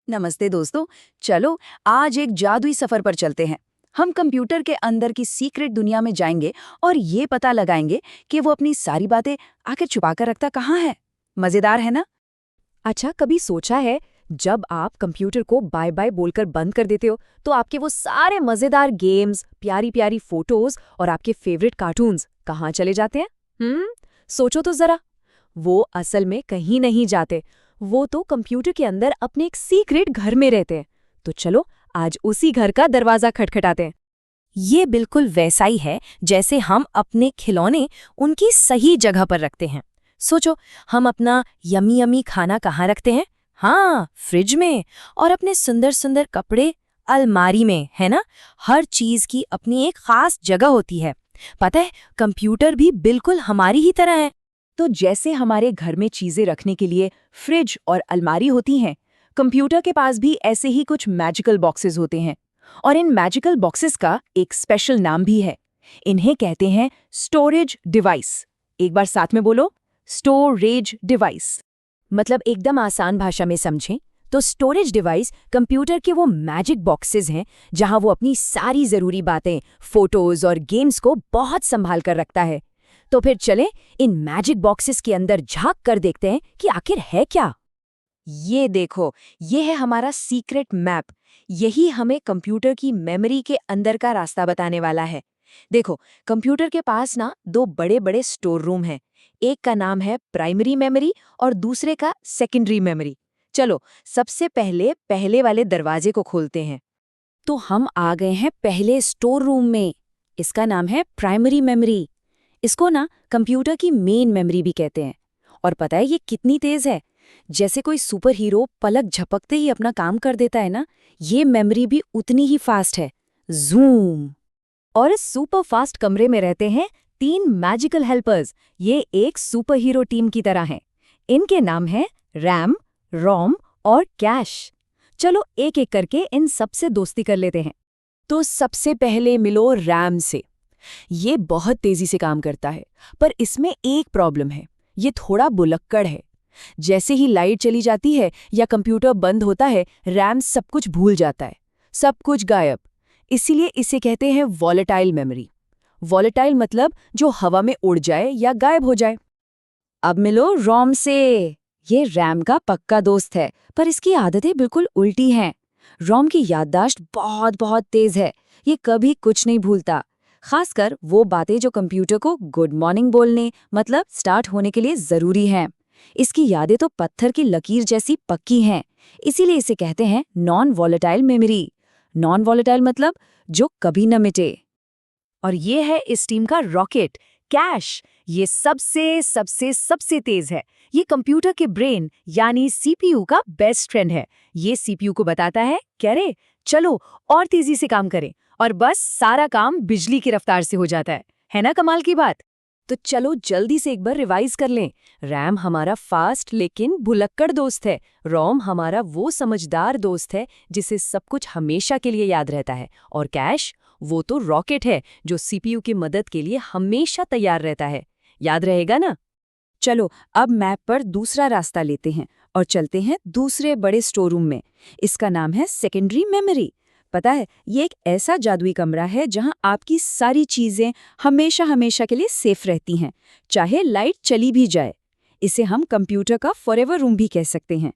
नमस्ते दोस्तों। चलो आज एक जादुई सफर पर चलते हैं। हम कंप्यूटर के अंदर की सीक्रेट दुनिया में जाएंगे और ये पता लगाएंगे कि वो अपनी सारी बातें आखिर छुपा कर रखता कहाँ है। मजेदार है ना? अच्छा, कभी सोचा है जब आप कंप्यूटर को बाय बाय बोलकर बंद कर देते हो तो आपके वो सारे मजेदार गेम्स, प्यारी प्यारी फोटोज और आपके फेवरेट कार्टून्स कहाँ चले जाते हैं? सोचो तो जरा। वो असल में कहीं नहीं जाते, वो तो कंप्यूटर के अंदर अपने एक सीक्रेट घर में रहते हैं। तो चलो आज उसी घर का दरवाजा खटखटाते हैं। ये बिल्कुल वैसा ही है जैसे हम अपने खिलौने उनकी सही जगह पर रखते हैं। सोचो, हम अपना यमी यमी खाना कहाँ रखते हैं? हाँ, फ्रिज में। और अपने सुंदर सुंदर कपड़े अलमारी में, है ना? हर चीज की अपनी एक खास जगह होती है। पता है, कंप्यूटर भी बिल्कुल हमारी ही तरह है। तो जैसे हमारे घर में चीजें रखने के लिए फ्रिज और अलमारी होती हैं, कंप्यूटर के पास भी ऐसे ही कुछ मैजिकल बॉक्सेस होते हैं। और इन मैजिकल बॉक्सेस का एक स्पेशल नाम भी है। इन्हें कहते हैं स्टोरेज डिवाइस। एक बार साथ में बोलो, स्टोरेज डिवाइस। मतलब एकदम आसान भाषा में समझें तो स्टोरेज डिवाइस कंप्यूटर के वो मैजिक बॉक्सेस हैं जहां वो अपनी सारी जरूरी बातें, फोटोज और गेम्स को बहुत संभाल कर रखता है। तो फिर चलें इन मैजिक बॉक्सेस के अंदर झांक कर देखते हैं कि आखिर है क्या। ये देखो, ये है हमारा सीक्रेट मैप। यही हमें कंप्यूटर की मेमोरी के अंदर का रास्ता बताने वाला है। देखो, कंप्यूटर के पास ना दो बड़े बड़े स्टोर रूम हैं। एक का नाम है प्राइमरी मेमोरी और दूसरे का सेकेंडरी मेमोरी। चलो सबसे पहले पहले वाले दरवाजे को खोलते हैं। तो हम आ गए हैं पहले स्टोर रूम में। इसका नाम है प्राइमरी मेमोरी। इसको ना कंप्यूटर की मेन मेमोरी भी कहते हैं। और पता है ये कितनी तेज है? जैसे कोई सुपर हीरो पलक झपकते ही अपना काम कर देता है ना, ये मेमोरी भी उतनी ही फास्ट है। जूम। और इस सुपर फास्ट कमरे में रहते हैं 3 मैजिकल हेल्पर्स। ये एक सुपर हीरो टीम की तरह हैं। इनके नाम हैं रैम, रोम और कैश। चलो एक एक करके इन सबसे दोस्ती कर लेते हैं। तो सबसे पहले मिलो रैम से। ये बहुत तेजी से काम करता है, पर इसमें एक प्रॉब्लम है। ये थोड़ा बुलक्कड़ है। जैसे ही लाइट चली जाती है या कंप्यूटर बंद होता है, रैम सब कुछ भूल जाता है, सब कुछ गायब। इसीलिए इसे कहते हैं वॉलेटाइल मेमोरी। वॉलेटाइल मतलब जो हवा में उड़ जाए या गायब हो जाए। अब मिलो रोम से। ये रैम का पक्का दोस्त है, पर इसकी आदतें बिल्कुल उल्टी हैं। रोम की याददाश्त बहुत बहुत तेज है। ये कभी कुछ नहीं भूलता, खासकर वो बातें जो कंप्यूटर को गुड मॉर्निंग बोलने मतलब स्टार्ट होने के लिए जरूरी हैं। इसकी यादें तो पत्थर की लकीर जैसी पक्की हैं। इसीलिए इसे कहते हैं non volatile memory. Non volatile मतलब जो कभी न मिटे। और ये है इस टीम का रॉकेट, कैश। ये सबसे सबसे सबसे तेज है। ये कंप्यूटर के ब्रेन यानी सीपीयू का बेस्ट फ्रेंड है। ये सीपीयू को बताता है, कह रे चलो और तेजी से काम करें, और बस सारा काम बिजली की रफ्तार से हो जाता है ना कमाल की बात? तो चलो जल्दी से एक बार रिवाइज कर लें। रैम हमारा फास्ट लेकिन भुलक्कड़ दोस्त है। रोम हमारा वो समझदार दोस्त है जिसे सब कुछ हमेशा के लिए याद रहता है। और कैश, वो तो रॉकेट है जो सीपीयू की मदद के लिए हमेशा तैयार रहता है। याद रहेगा ना? चलो अब मैप पर दूसरा रास्ता लेते हैं और चलते हैं दूसरे बड़े स्टोर रूम में। इसका नाम है सेकेंडरी मेमोरी। पता है, ये एक ऐसा जादुई कमरा है जहां आपकी सारी चीजें हमेशा हमेशा के लिए सेफ रहती हैं, चाहे लाइट चली भी जाए। इसे हम कंप्यूटर का फॉरएवर रूम भी कह सकते हैं।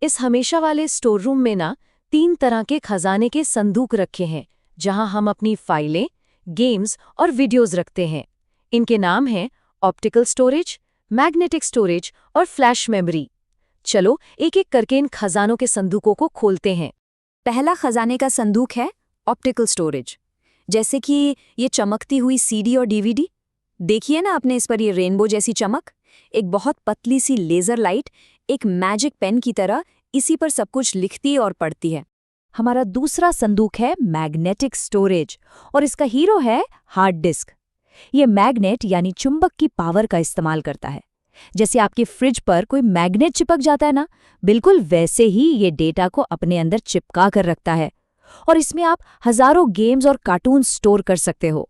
इस हमेशा वाले स्टोर रूम में ना 3 तरह के खजाने के संदूक रखे हैं जहां हम अपनी फाइलें, गेम्स और वीडियोस रखते हैं। इनके नाम हैं ऑप्टिकल स्टोरेज, मैग्नेटिक स्टोरेज और फ्लैश मेमोरी। चलो एक एक करके इन खजानों के संदूकों को खोलते हैं। पहला खजाने का संदूक है ऑप्टिकल स्टोरेज। जैसे कि ये चमकती हुई सीडी और डीवीडी। देखिए ना आपने इस पर ये रेनबो जैसी चमक। एक बहुत पतली सी लेजर लाइट एक मैजिक पेन की तरह इसी पर सब कुछ लिखती और पढ़ती है। हमारा दूसरा संदूक है मैग्नेटिक स्टोरेज और इसका हीरो है हार्ड डिस्क। ये मैग्नेट यानी चुंबक की पावर का इस्तेमाल करता है। जैसे आपके फ्रिज पर कोई मैग्नेट चिपक जाता है ना, बिल्कुल वैसे ही ये डेटा को अपने अंदर चिपका कर रखता है। और इसमें आप हजारों गेम्स और कार्टून स्टोर कर सकते हो।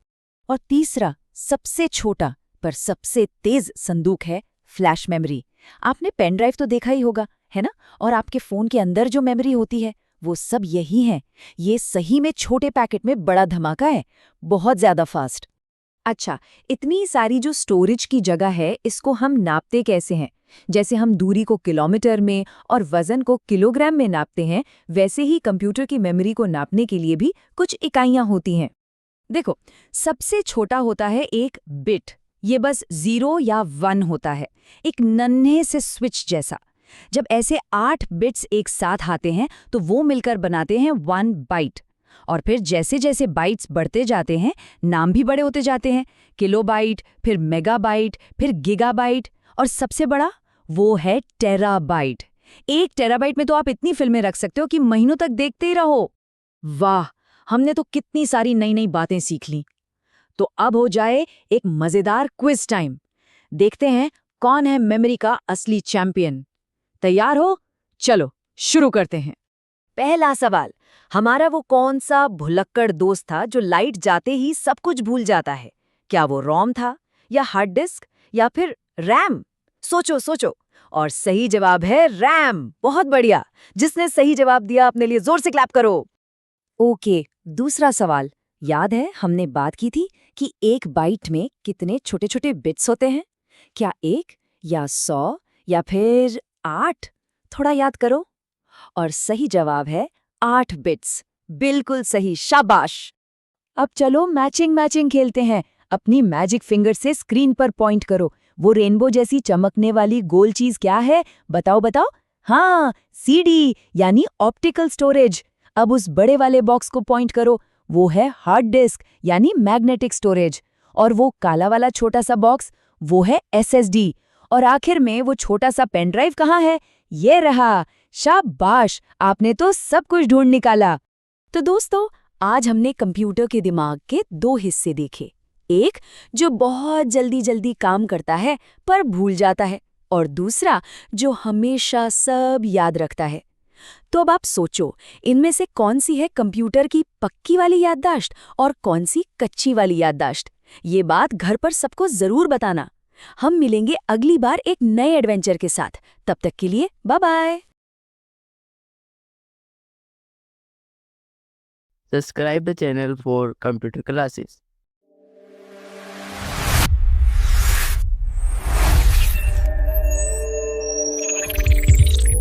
और तीसरा सबसे छोटा पर सबसे तेज संदूक है फ्लैश मेमोरी। आपने पेन ड्राइव तो देखा ही होगा, है ना? और आपके फ़ोन के अंदर जो मेमोरी होती है, वो सब यही है। ये सही में छोटे पैकेट में बड़ा धमाका है, बहुत ज़्यादा फास्ट। अच्छा, इतनी सारी जो स्टोरेज की जगह है, इसको हम नापते कैसे हैं? जैसे हम दूरी को किलोमीटर में और वजन को किलोग्राम में नापते हैं, वैसे ही कंप्यूटर की मेमोरी को नापने के लिए भी कुछ इकाइयां होती हैं। देखो, सबसे छोटा होता है एक बिट। ये बस 0 या 1 होता है, एक नन्हे से स्विच जैसा। जब ऐसे 8 बिट्स एक साथ आते हैं तो वो मिलकर बनाते हैं 1 बाइट। और फिर जैसे जैसे बाइट्स बढ़ते जाते हैं, नाम भी बड़े होते जाते हैं। किलोबाइट, फिर मेगाबाइट, फिर गीगाबाइट, और सबसे बड़ा वो है टेराबाइट। 1 टेराबाइट में तो आप इतनी फिल्में रख सकते हो कि महीनों तक देखते ही रहो। वाह, हमने तो कितनी सारी नई नई बातें सीख ली। तो अब हो जाए एक मजेदार क्विज टाइम। देखते हैं कौन है मेमोरी का असली चैंपियन। तैयार हो? चलो शुरू करते हैं। पहला सवाल, हमारा वो कौन सा भुलक्कड़ दोस्त था जो लाइट जाते ही सब कुछ भूल जाता है? क्या वो रोम था, या हार्ड डिस्क, या फिर रैम? सोचो सोचो। और सही जवाब है रैम। बहुत बढ़िया। जिसने सही जवाब दिया अपने लिए जोर से क्लैप करो। ओके, दूसरा सवाल। याद है हमने बात की थी कि एक बाइट में कितने छोटे छोटे बिट्स होते हैं? क्या 1 या 100 या फिर 8? थोड़ा याद करो। और सही जवाब है 8 बिट्स। बिल्कुल सही, शाबाश। अब चलो मैचिंग मैचिंग खेलते हैं। अपनी मैजिक फिंगर से स्क्रीन पर पॉइंट करो। वो रेनबो जैसी चमकने वाली गोल चीज क्या है? बताओ बताओ। हाँ, सीडी यानी ऑप्टिकल स्टोरेज। अब उस बड़े वाले बॉक्स को पॉइंट करो। वो है हार्ड डिस्क यानी मैग्नेटिक स्टोरेज। और वो काला वाला छोटा सा बॉक्स, वो है एसएसडी। और आखिर में वो छोटा सा पेन ड्राइव कहाँ है? ये रहा। शाबाश, आपने तो सब कुछ ढूंढ निकाला। तो दोस्तों, आज हमने कंप्यूटर के दिमाग के 2 हिस्से देखे। एक जो बहुत जल्दी जल्दी काम करता है पर भूल जाता है, और दूसरा जो हमेशा सब याद रखता है। तो अब आप सोचो, इनमें से कौन सी है कंप्यूटर की पक्की वाली याददाश्त और कौन सी कच्ची वाली याददाश्त? ये बात घर पर सबको जरूर बताना। हम मिलेंगे अगली बार एक नए एडवेंचर के साथ। तब तक के लिए bye bye. Subscribe the channel for computer classes.